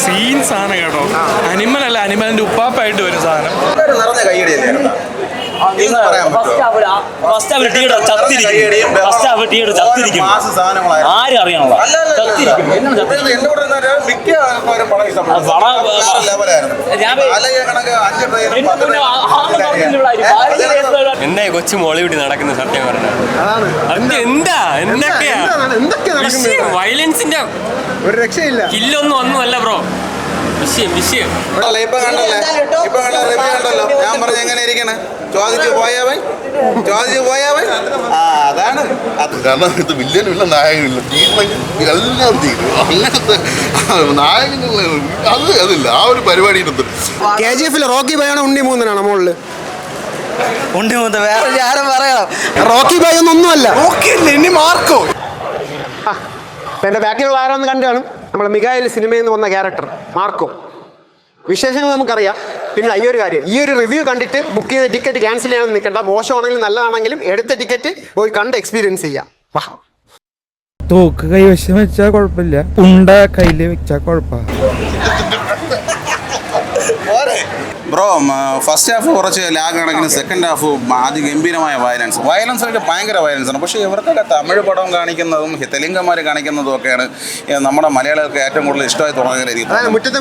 Scene സാധനം കേട്ടോ. Animal അല്ല, അനിമലിന്റെ ഉപ്പാപ്പായിട്ട് വരും സാധനം. നിറഞ്ഞ കൈയടിയല്ലേ ആരും അറിയണല്ലോ. എന്താ കൊച്ചു മോളിവിട്ടി നടക്കുന്ന സത്യം പറഞ്ഞാൽ എന്താ എന്തൊക്കെയാ വയലൻസിന്റെ ഒരു രക്ഷയില്ല. കില്ലൊന്നും ഒന്നുമല്ല ബ്രോ. വിഷയം ഇപ്പൊ കണ്ടല്ലോ. ഞാൻ പറഞ്ഞ എങ്ങനെ ഇരിക്കണേ, ചോദിച്ചു പോയാവൻ അതാണ്. കാരണം ഇത് വില്ലനുമില്ല നായകനില്ല, തീർന്നെങ്കിൽ എല്ലാം തീരും. അങ്ങനത്തെ നായകനുള്ള അതില്ല. ആ ഒരു പരിപാടി KGF റോക്കി ബൈയാണ് ഉണ്ണി മൂന്നനാണ് മുകളില്. ഉണ്ടി മൂന്ന് വേറെ ഞാനും പറയണം. റോക്കി ബൈ ഒന്നൊന്നുമല്ല, ഇനി മാർക്കോ. എൻ്റെ ബാക്കിലുള്ള ആരാന്ന് കണ്ടാണ് നമ്മുടെ മികായിൽ സിനിമയിൽ നിന്ന് വന്ന ക്യാരക്ടർ മാർക്കോ. വിശേഷങ്ങൾ നമുക്കറിയാം. പിന്നെ ഈ ഒരു കാര്യം, ഈ ഒരു റിവ്യൂ കണ്ടിട്ട് ബുക്ക് ചെയ്ത ടിക്കറ്റ് ക്യാൻസൽ ചെയ്യാൻ നിൽക്കേണ്ട. മോശമാണെങ്കിലും നല്ലതാണെങ്കിലും എടുത്ത ടിക്കറ്റ് പോയി കണ്ട് എക്സ്പീരിയൻസ് ചെയ്യാം. തോക്ക് കൈവശം വെച്ചാൽ കുഴപ്പമില്ല, ഉണ്ട കയ്യിൽ വെച്ചാൽ കുഴപ്പമില്ല. ബ്രോ, ഫസ്റ്റ് ഹാഫ് കുറച്ച് ലാഗ് കണക്കിന്, സെക്കൻഡ് ഹാഫ് അതിഗംഭീരമായ വയലൻസ് ഒക്കെ ഭയങ്കര വയലൻസാണ്. പക്ഷേ ഇവർക്കൊക്കെ തമിഴ് പടം കാണിക്കുന്നതും തെലുങ്കന്മാർ കാണിക്കുന്നതും ഒക്കെയാണ് നമ്മുടെ മലയാളികൾക്ക് ഏറ്റവും കൂടുതൽ ഇഷ്ടമായി തുടങ്ങുന്ന. മുറ്റത്തെ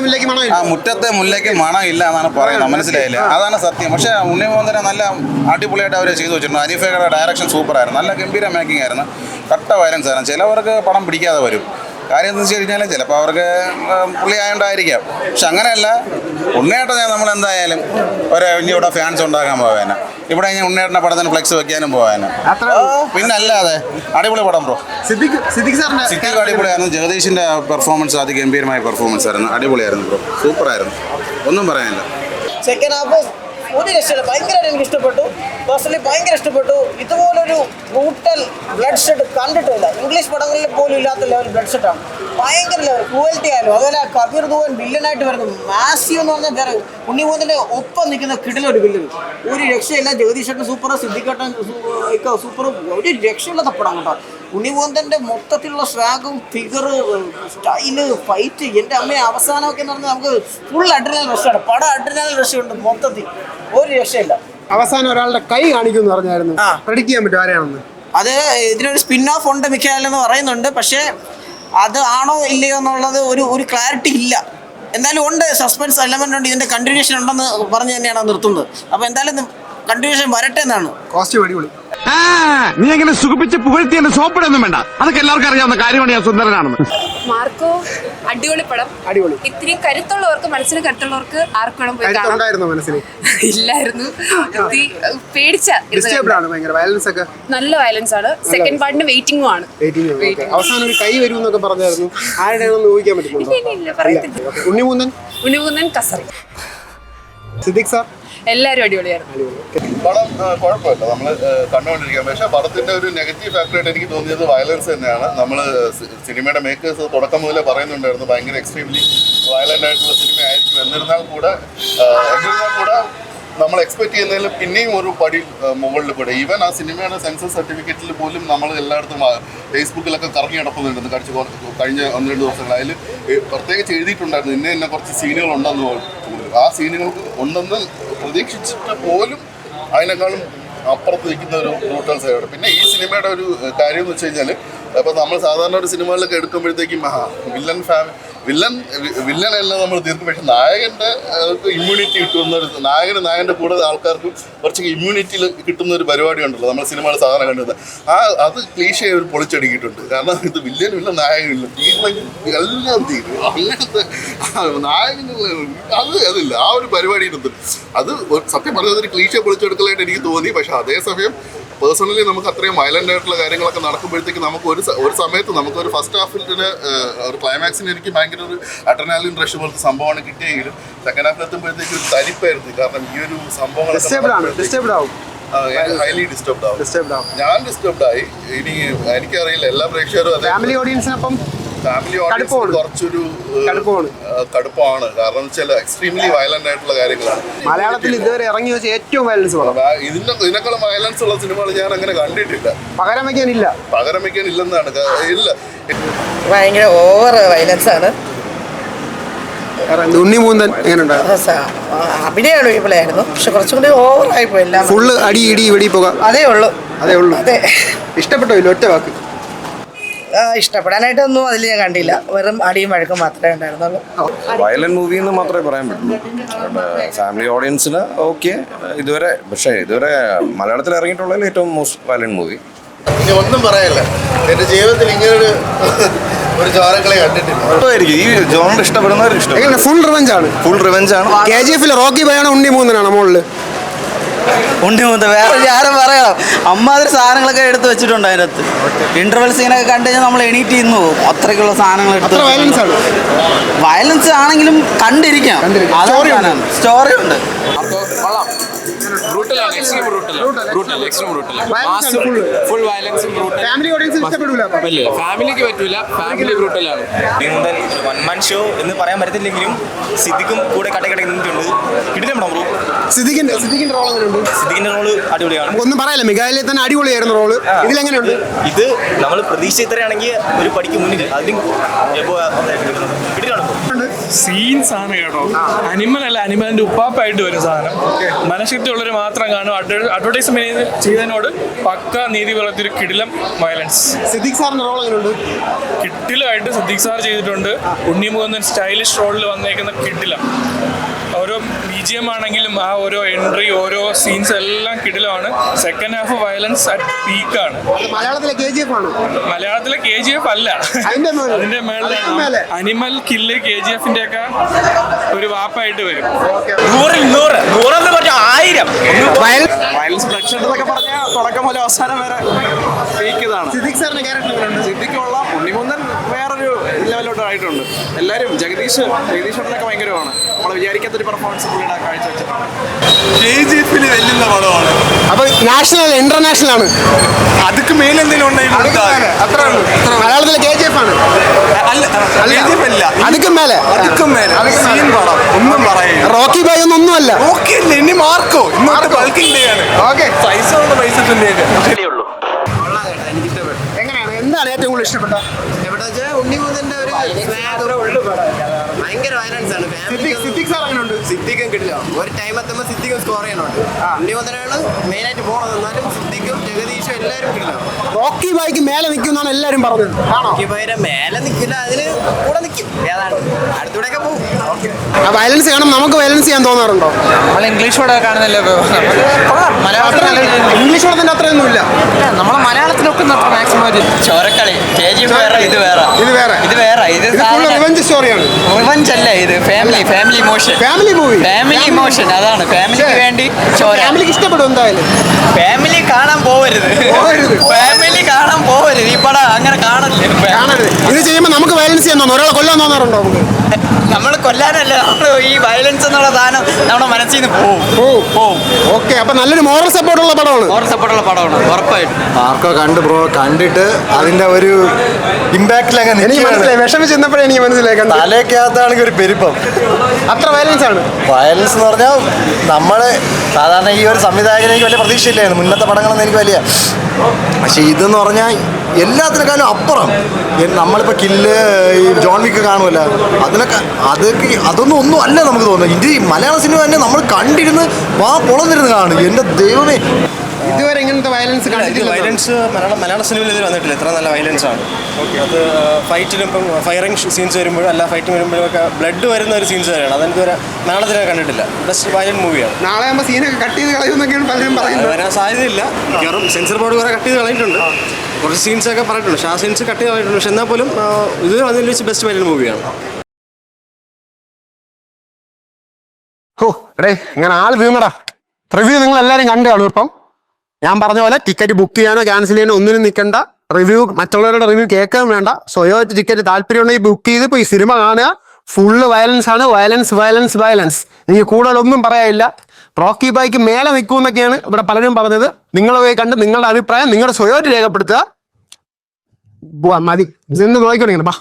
മുല്ലയ്ക്ക് മണം ഇല്ല എന്നാണ് പറയുന്നത്, മനസ്സിലായില്ല? അതാണ് സത്യം. പക്ഷേ ഉണ്ണിമോഹനെ നല്ല അടിപൊളിയായിട്ട് അവർ ചെയ്തു വെച്ചിട്ടുണ്ട്. അനീഫയുടെ ഡയറക്ഷൻ സൂപ്പറായിരുന്നു, നല്ല ഗംഭീര മേക്കിംഗ് ആയിരുന്നു, കട്ട വയലൻസ് ആയിരുന്നു. ചിലവർക്ക് പടം പിടിക്കാതെ വരും. കാര്യം എന്ന് വെച്ച് കഴിഞ്ഞാൽ ചിലപ്പോൾ അവർക്ക് പുള്ളി ആയതുകൊണ്ടായിരിക്കാം. പക്ഷെ അങ്ങനെയല്ല, ഉണ്ണേട്ടൻ നമ്മൾ എന്തായാലും ഇനി ഇവിടെ ഫാൻസ് ഉണ്ടാക്കാൻ പോവാന, ഇവിടെ ഇനി ഉണ്ണേട്ടൻ്റെ പടത്തിന് ഫ്ലെക്സ് വെക്കാനും പോവാന. പിന്നെ അല്ലാതെ അടിപൊളി പടം ബ്രോ. സിദ്ദിഖ് അടിപൊളിയായിരുന്നു. ജഗദീഷിൻ്റെ പെർഫോമൻസ് അതിഗംഭീരമായ പെർഫോമൻസ് ആയിരുന്നു, അടിപൊളിയായിരുന്നു ബ്രോ, സൂപ്പറായിരുന്നു, ഒന്നും പറയാനില്ല. സെക്കൻഡ് ഹാഫ് ഒരു രക്ഷയില്ല, ഭയങ്കരമായിട്ട് എനിക്ക് ഇഷ്ടപ്പെട്ടു. പേഴ്സണലി ഭയങ്കര ഇഷ്ടപ്പെട്ടു. ഇതുപോലൊരു ബ്രൂട്ടൽ ബ്ലഡ് ഷെഡ് കണ്ടിട്ടില്ല. ഇംഗ്ലീഷ് പടങ്ങളിൽ പോലും ഇല്ലാത്ത ലെവൽ ബ്ലഡ് ഷെഡാണ്. ഭയങ്കര ലെവൽ ക്രൂവൽറ്റി ആയാലും. അതുപോലെ കബീർ ദുവൻ വില്ലനായിട്ട് വരുന്നത് മാസീവ് എന്ന് പറഞ്ഞാൽ വേറെ ഉണ്ണിമൂന്നിൻ്റെ ഒപ്പം നിൽക്കുന്ന കിടിലൊരു വില്ലൻ, ഒരു രക്ഷയില്ല. ജഗദീഷേട്ടൻ സൂപ്പർ, സിദ്ദിഖേട്ടൻ സൂപ്പർ, ഒരു രക്ഷയില്ലാത്ത പടം കേട്ടോ. ഉണ്ണിമൂന്തൻ്റെ മൊത്തത്തിലുള്ള സ്വാഗും ഫിഗറ് സ്റ്റൈല് ഫൈറ്റ്, എൻ്റെ അമ്മയെ അവസാനമൊക്കെ എന്ന് പറഞ്ഞാൽ നമുക്ക് ഫുൾ അഡ്രിനൽ റഷാണ്. പടം അഡ്രിനൽ റഷുണ്ട് മൊത്തത്തിൽ, ഒരു രക്ഷയില്ല. അവസാനം ഒരാളുടെ കൈ കാണിക്കുമെന്ന് പറഞ്ഞായിരുന്നു, പ്രെഡിക്റ്റ് ചെയ്യാൻ പറ്റും ആരെയാണെന്ന്. അത് ഇതിനൊരു സ്പിൻ ഓഫ് ഉണ്ട് മിക്കാലെന്ന് പറയുന്നുണ്ട്. പക്ഷേ അത് ആണോ ഇല്ലയോ എന്നുള്ളത് ഒരു ക്ലാരിറ്റി ഇല്ല. എന്തായാലും ഉണ്ട്, സസ്പെൻസ് എലമെന്റ് ഉണ്ട്, ഇതിന്റെ കണ്ടിന്യൂഷൻ ഉണ്ടെന്ന് പറഞ്ഞ് തന്നെയാണ് നിർത്തുന്നത്. അപ്പോൾ എന്തായാലും കണ്ടിന്യൂഷൻ വരട്ടെ എന്നാണ്. കോസ്റ്റ്യൂം അടിപൊളി. നീ എങ്ങനെ സുഖിപ്പിച്ച് പുകഴ്ത്തി എന്റെ സോപ്പിടൊന്നും വേണ്ട, അതൊക്കെ എല്ലാവർക്കും അറിയാവുന്ന കാര്യമാണ്. ഞാൻ സുന്ദരനാണെന്ന്. മാർക്കോ അടിപൊളി പടം, അടിപൊളി. ഇത്തിരി കരുത്തുള്ളവർക്ക്, മനസ്സിന് കരുത്തുള്ളവർക്ക് ആർക്കും വേണം പോയി കാണാം. ഇല്ലായിരുന്നു, പേടിച്ച. നല്ല വയലൻസ് ആണ്. സെക്കൻഡ് പാർട്ടിന് വെയിറ്റിംഗും ആണ്. അവസാനം ഒരു കൈ വരും എന്നൊക്കെ പറഞ്ഞായിരുന്നു, ആരുടെയാണെന്ന് ഊഹിക്കാൻ പറ്റുന്നുണ്ടോ? ഉണ്ണിമൂന്നൻ കസറി. സിദ്ദിഖ് സാർ എല്ലാവരും അടിപൊളിയായിരുന്നു. പടം കുഴപ്പമില്ല, നമ്മൾ കണ്ടുകൊണ്ടിരിക്കാം. പക്ഷേ പടത്തിന്റെ ഒരു നെഗറ്റീവ് ഫാക്ടറായിട്ട് എനിക്ക് തോന്നിയത് വയലൻസ് തന്നെയാണ്. നമ്മൾ സിനിമയുടെ മേക്കേഴ്സ് തുടക്കം മുതലേ പറയുന്നുണ്ടായിരുന്നു ഭയങ്കര എക്സ്ട്രീംലി വയലന്റ് ആയിട്ടുള്ള സിനിമ ആയിരിക്കും. എന്നിരുന്നാൽ കൂടെ നമ്മൾ എക്സ്പെക്ട് ചെയ്യുന്നതിൽ പിന്നെയും ഒരു പടി മുകളിൽ പെടും. ഈവൻ ആ സിനിമയുടെ സെൻസർ സർട്ടിഫിക്കറ്റിൽ പോലും നമ്മൾ എല്ലായിടത്തും ഫേസ്ബുക്കിലൊക്കെ കറങ്ങി നടക്കുന്നുണ്ടെന്ന് കഴിഞ്ഞ 1-2 ദിവസങ്ങൾ. അതിൽ പ്രത്യേകിച്ച് എഴുതിയിട്ടുണ്ടായിരുന്നു ഇന്ന കുറച്ച് സീനുകൾ ഉണ്ടെന്ന് പോലും. ആ സീനുകൾക്ക് ഉണ്ടെന്ന് പ്രതീക്ഷിച്ചിട്ട് പോലും അതിനേക്കാളും അപ്പുറത്ത് നിൽക്കുന്ന ഒരു ബ്രൂട്ടൽ സൈഡ്. പിന്നെ ഈ സിനിമയുടെ ഒരു കാര്യം എന്ന് വെച്ച് കഴിഞ്ഞാൽ, അപ്പോൾ നമ്മൾ സാധാരണ ഒരു സിനിമകളിലൊക്കെ എടുക്കുമ്പോഴത്തേക്കും വില്ലൻ എല്ലാം നമ്മൾ തീർക്കും. പക്ഷെ നായകൻ്റെ ഇമ്മ്യൂണിറ്റി കിട്ടുന്ന ഒരു നായകൻ്റെ കൂടെ ആൾക്കാർക്കും കുറച്ച് ഇമ്മ്യൂണിറ്റി കിട്ടുന്ന ഒരു പരിപാടി ഉണ്ടല്ലോ നമ്മൾ സിനിമകൾ സാധാരണ കണ്ടിരുന്നത്. അത് ക്ലീശയെ ഒരു പൊളിച്ചടുക്കിയിട്ടുണ്ട്. കാരണം ഇത് വില്ലനുമില്ല നായകനില്ല, തീർന്നെങ്കിൽ എല്ലാം തീരും. അങ്ങനത്തെ നായകനുള്ള അതില്ല, ആ ഒരു പരിപാടി ഉണ്ട്. അത് സത്യം പറഞ്ഞാൽ ഒരു ക്ലീശയെ പൊളിച്ചെടുക്കലായിട്ട് എനിക്ക് തോന്നി. പക്ഷെ അതേസമയം പേഴ്സണലി നമുക്ക് അത്രയും വയലൻ്റ് ആയിട്ടുള്ള കാര്യങ്ങളൊക്കെ നടക്കുമ്പോഴത്തേക്ക് നമുക്ക് ഒരു സമയത്ത് നമുക്കൊരു ഫസ്റ്റ് ഹാഫിൻ്റെ ഒരു ക്ലൈമാക്സിന് എനിക്ക് ഭയങ്കര ഒരു അഡ്രിനാലിൻ റഷ് പോലത്തെ സംഭവമാണ് കിട്ടിയെങ്കിലും സെക്കൻഡ് ഹാഫിൽ എത്തുമ്പോഴത്തേക്ക് ഒരു തരിപ്പായിരുന്നു. കാരണം ഈ ഒരു സംഭവങ്ങൾ ഹൈലി ഡിസ്റ്റർബ്ഡ് ആവും. ഞാൻ ഡിസ്റ്റർബ്ഡ് ആയി. ഇനി എനിക്കറിയില്ല എല്ലാ പ്രേക്ഷകരും ഫാമിലി ഓഡിയൻസിനൊപ്പം കുറച്ചൊരു കടുപ്പമാണ്. കാരണം വെച്ചാൽ എക്സ്ട്രീംലി വയലന്റ് ആയിട്ടുള്ള കാര്യങ്ങളാണ്. മലയാളത്തിൽ ഇതുവരെ ഇറങ്ങി വെച്ച ഏറ്റവും വയലൻസ് ഇതിനേക്കാളും വയലൻസ് ഉള്ള സിനിമകൾ ഞാൻ അങ്ങനെ കണ്ടിട്ടില്ല. പകരം വയ്ക്കാനില്ലെന്നാണ്. ഇല്ല, ഭയങ്കര ഓവർ വയലൻസ് ആണ്. ഉണ്ണിമൂന്തൻ എങ്ങനെയുണ്ടായിരുന്നു? അഭിനയം അടിപൊളിയായിരുന്നു, പക്ഷെ കുറച്ചും കൂടി ഓവറായി പോയില്ല. ഫുള്ള് അടി ഇടി വെടി പോകാം അതേ ഉള്ളൂ. അതെ. ഇഷ്ടപ്പെട്ടോ ഇല്ല ഒറ്റ വാക്ക്? ഇഷ്ടപ്പെടാനായിട്ടൊന്നും അതിൽ ഞാൻ കണ്ടില്ല, വെറും അടിയും വഴക്കും മാത്രമേ ഉണ്ടായിരുന്നുള്ളൂ. വയലന്റ് മൂവി എന്ന് മാത്രമേ പറയാൻ പറ്റുള്ളൂ. ഫാമിലി ഓഡിയൻസിന് ഓക്കെ ഇതുവരെ, പക്ഷേ ഇതുവരെ മലയാളത്തിൽ ഇറങ്ങിയിട്ടുള്ളതിൽ ഏറ്റവും മോസ്റ്റ് വയലന്റ് മൂവി. ഇനി ഒന്നും പറയല്ല, എന്റെ ജീവിതത്തിൽ ഇങ്ങനൊരു ഒരു ചോരക്കളെ കണ്ടിട്ടില്ല. ഈ ജോണർ ഇഷ്ടപ്പെടുന്നവർ ഇഷ്ടം. ഫുൾ റിവെഞ്ച് ആണ്. KGF റോക്കി ബൈയാണോ ഉണ്ണിമൂന്തനാണോ മുകളിൽ? ഉണ്ണിമൂന്ത വേറെ ആരും പറയണം. അമ്മാതിരി സാധനങ്ങളൊക്കെ എടുത്ത് വെച്ചിട്ടുണ്ട് അതിനകത്ത്. ഇന്റർവെൽ സീനൊക്കെ കണ്ടു കഴിഞ്ഞാൽ നമ്മൾ എണീറ്റ് ഇന്ന് പോകും, അത്രയ്ക്കുള്ള സാധനങ്ങൾ എടുത്ത്. വയലൻസ് ആണെങ്കിലും കണ്ടിരിക്കാം, സ്റ്റോറി ഉണ്ട്. ഫാമിലിക്ക് പറ്റൂല, ഫാമിലി ബ്രൂട്ടലാണ്. വൺ മാൻ ഷോ എന്ന് പറയാൻ പറ്റത്തില്ലെങ്കിലും സിദ്ദിഖും കൂടെ കട്ടക്കട നിന്നിട്ടുണ്ട്. കിട്ടില്ല ബ്രോ. സിദ്ദിഖിന്റെ റോൾ എങ്ങനെയുണ്ട്? സിദ്ദിഖിന്റെ റോള് അടിപൊളിയാണ്. ഒന്നും പറയല്ല, മികായിലെ തന്നെ അടിപൊളിയായിരുന്നു റോള്. ഇതിലെങ്ങനെയുണ്ട്? ഇത് നമ്മൾ പ്രതീക്ഷ ഇത്രയാണെങ്കിൽ ഒരു പടിക്ക് മുന്നിൽ അതിലും സീൻസ് ആണ് കേട്ടോ. അനിമൽ അല്ല, അനിമലിന്റെ ഉപ്പാപ്പായിട്ട് വരും സാധനം. മനഃശക്തിയുള്ളവർ മാത്രം കാണും. അഡ്വർടൈസ്മെന്റ് ചെയ്തതിനോട് പക്ക നീതി പുലർത്തിയൊരു കിടിലം വയലൻസ്. സിദ്ദിഖ് സാറിന്റെ റോൾ എങ്ങനെയുണ്ട്? കിട്ടിലായിട്ട് സിദ്ദിഖ് സാർ ചെയ്തിട്ടുണ്ട്. ഉണ്ണിമുഖൻ സ്റ്റൈലിഷ് റോളിൽ വന്നേക്കുന്ന കിടിലം. ഓരോ BGM ആണെങ്കിലും ആ ഓരോ എൻട്രി, ഓരോ സീൻസ് എല്ലാം കിടിലമാണ്. സെക്കൻഡ് ഹാഫ് വയലൻസ് അറ്റ് പീക്കാണ്. മലയാളത്തിലെ KGF ആണ്. മലയാളത്തിലെ KGF അല്ല, അതിന്റെ മേളിലാണ് അനിമൽ കില്ല്. KGF-ന്റെ ഒക്കെ ഒരു വാപ്പായിട്ട് വരും. 1000 വയലൻസ് ബ്ലഡ് എന്നൊക്കെ പറഞ്ഞാൽ തുടക്കം മുതൽ അവസാനം വരെ ഫേക്കിതാണ്. സിദ്ദിഖ് സാറിന്റെ ക്യാരക്ടർ എങ്ങനെയുണ്ട്? സിദ്ദിഖുള്ള ഉണ്ണിമുന്തൻ വേറൊരു ലെവലോട്ട് ആയിട്ടുണ്ട്. എല്ലാവരും ജഗദീഷ് ഭയങ്കരമാണ്. നമ്മൾ വിചാരിക്കാത്തൊരു പെർഫോമൻസ് പുള്ളിയുടെ കാഴ്ച വെച്ചിട്ടുണ്ട്. KGF-ല് വെല്ലുന്ന പടമാണ്. അപ്പൊ നാഷണൽ ഇന്റർനാഷണൽ ആണ്. അതുക്ക് മേലെന്തെങ്കിലും ഉണ്ടെങ്കിൽ മലയാളത്തിലെ KGF ആണ്. അതുക്കും മേലെ ഒന്നും പറയില്ല. റോക്കി ബൈ ഒന്നുമല്ല. ഇനി മാർക്കോ ഇന്നത്തെ ബൾക്കിന്റെയാണ്. പൈസ കൊണ്ട് പൈസ എങ്ങനെയാണ്, എന്താണ് ഏറ്റവും കൂടുതൽ ഇഷ്ടപ്പെട്ടത്? ഉണ്ണിമൂന്തന്റെ ഒരു ഭയങ്കര വയലൻസ് ആണ്. സിദ്ദിഖ് സാർ എങ്ങനെയുണ്ട്? സിദ്ദിഖും കിട്ടില്ല, ഒരു ടൈം എത്തുമ്പോൾ സിദ്ദിഖും സ്കോർ ചെയ്യാനുണ്ട്. ഉണ്ണിമൂന്തനാണ് മെയിനായിട്ട് പോണത്, എന്നാലും സിദ്ദിഖും ജഗദീഷും എല്ലാവരും കിട്ടില്ല. റോക്കി ബൈക്ക് മേലെ നിൽക്കുന്നാണ് എല്ലാവരും പറഞ്ഞത്. റോക്കി ബൈയുടെ മേലെ നിൽക്കില്ല, അതിന് കൂടെ നിൽക്കും. ഏതാണ് അടുത്തൂടെയൊക്കെ പോകും. ആ വയലൻസ് കാണും, നമുക്ക് വയലൻസ് ചെയ്യാൻ തോന്നാറുണ്ടോ? നമ്മൾ ഇംഗ്ലീഷ് പടം കാണുന്നില്ല, ഇംഗ്ലീഷ് പടത്തിന്റെ അത്രയൊന്നും ഇല്ല. നമ്മൾ മലയാളത്തിലൊക്കെ മാക്സിമം ചോരക്കളി. KGF വേറെ, ഇത് വേറെ. ഇത് റിവെഞ്ച് സ്റ്റോറിയാണ്. റിവെഞ്ച് അല്ല, ഇത് family emotion. Family movie, family emotion. അതാണ് ഫാമിലിക്ക് വേണ്ടി ചോര. ഫാമിലിക്ക് ഇഷ്ടപ്പെടും എന്തായാലും. ഫാമിലി കാണാൻ പോവരുത്. ഫാമിലി കാണാൻ പോവരുത്. ഈ പടം അങ്ങനെ കാണരുത്. ഇത് ചെയ്യുമ്പോൾ നമുക്ക് വയലൻസ് ചെയ്യാൻ തോന്നുന്നു. ഒരാളെ കൊല്ലാൻ തോന്നാറുണ്ടോ? നമ്മൾ കൊല്ലാനല്ല, നമ്മൾ ഈ വയലൻസ് എന്നുള്ള സാധനം നമ്മുടെ മനസ്സിൽ നിന്ന് പോവും. ഓക്കെ, അപ്പൊ നല്ലൊരു മോറൽ സപ്പോർട്ടുള്ള പടമാണ്. ഉറപ്പായിട്ടും. ആർക്കോ കണ്ടു ബ്രോ, കണ്ടിട്ട് അതിന്റെ ഒരു ഇമ്പാക്റ്റിലൊക്കെ എനിക്ക് മനസ്സിലായി, വിഷമിച്ച് ചെന്നപ്പോഴേ എനിക്ക് മനസ്സിലായി. തലയ്ക്കകത്താണെങ്കിൽ ഒരു പെരുപ്പം. അത്ര വയലൻസ് ആണ്. വയലൻസ് എന്ന് പറഞ്ഞാൽ നമ്മളെ സാധാരണ ഈ ഒരു സംവിധായകന് എനിക്ക് വലിയ പ്രതീക്ഷയില്ലായിരുന്നു. മുന്നത്തെ പടങ്ങളൊന്നും എനിക്ക് വലിയ, പക്ഷെ ഇതെന്ന് പറഞ്ഞാൽ എല്ലാത്തിനേക്കാളും അപ്പുറം. നമ്മളിപ്പോൾ കില്ല്, ഈ ജോൺ വിക്ക് കാണുമല്ലോ, അതൊന്നും ഒന്നും അല്ല നമുക്ക് തോന്നുന്നത്. ഇത് മലയാള സിനിമ തന്നെ നമ്മൾ കണ്ടിരുന്ന് പൊളന്നിരുന്ന് കാണും. എൻ്റെ ദൈവമേ, ഇതുവരെ ഇങ്ങനത്തെ വയലൻസ് കണ്ടിട്ടില്ല. വയലൻസ് മലയാള സിനിമയിൽ ഇതിൽ വന്നിട്ടില്ല. ഇത്ര നല്ല വയലൻസ് ആണ്. അത് ഫൈറ്റിലും ഇപ്പം ഫയറിംഗ് സീൻസ് വരുമ്പോഴും അല്ല ഫൈറ്റിംഗ് വരുമ്പോഴും ഒക്കെ ബ്ലഡ് വരുന്ന ഒരു സീൻസ് വരെയാണ്. അതിനിതുവരെ മലയാളത്തിലെ കണ്ടിട്ടില്ല. ബെസ്റ്റ് വയലന്റ് മൂവിയാണ്. നാളെ ആകുമ്പോൾ സീനൊക്കെ കട്ട് ചെയ്ത് കളയുമെന്നൊക്കെയാണ് പലരും പറയുന്നത്. വരാൻ സാധ്യതയില്ല. മിക്കവാറും സെൻസർ ബോർഡ് കുറെ കട്ട് ചെയ്ത് കളഞ്ഞിട്ടുണ്ട്. കുറച്ച് സീൻസൊക്കെ പറഞ്ഞിട്ടുണ്ട്, പക്ഷേ ആ സീൻസ് കട്ട് ചെയ്ത് കളഞ്ഞിട്ടുണ്ട്. പക്ഷെ എന്നാൽ പോലും ഇത് അതിൽ വെച്ച് ബെസ്റ്റ് വയലന്റ് മൂവിയാണ്. ഇങ്ങനെ ആൾ വീണടാ. റിവ്യൂ നിങ്ങൾ എല്ലാവരും കണ്ടു കാണും. ഇപ്പം ഞാൻ പറഞ്ഞ പോലെ ടിക്കറ്റ് ബുക്ക് ചെയ്യാനോ ക്യാൻസൽ ചെയ്യാനോ ഒന്നിനും നിൽക്കണ്ട. റിവ്യൂ, മറ്റുള്ളവരുടെ റിവ്യൂ കേൾക്കാൻ വേണ്ട. സ്വയമായിട്ട് ടിക്കറ്റ് താല്പര്യമുണ്ടെങ്കിൽ ബുക്ക് ചെയ്ത് ഇപ്പോൾ ഈ സിനിമ കാണുക. ഫുള്ള് വയലൻസ് ആണ്. വയലൻസ്. എനിക്ക് കൂടുതലൊന്നും പറയാനില്ല. റോക്കി ബൈക്ക് മേലെ നിൽക്കുമെന്നൊക്കെയാണ് ഇവിടെ പലരും പറഞ്ഞത്. നിങ്ങൾ പോയി കണ്ട് നിങ്ങളുടെ അഭിപ്രായം നിങ്ങളുടെ സ്വയമായിട്ട് രേഖപ്പെടുത്തുക. മതി, ഇതെന്ന് നോക്കിക്കൊണ്ടിരിക്കണം.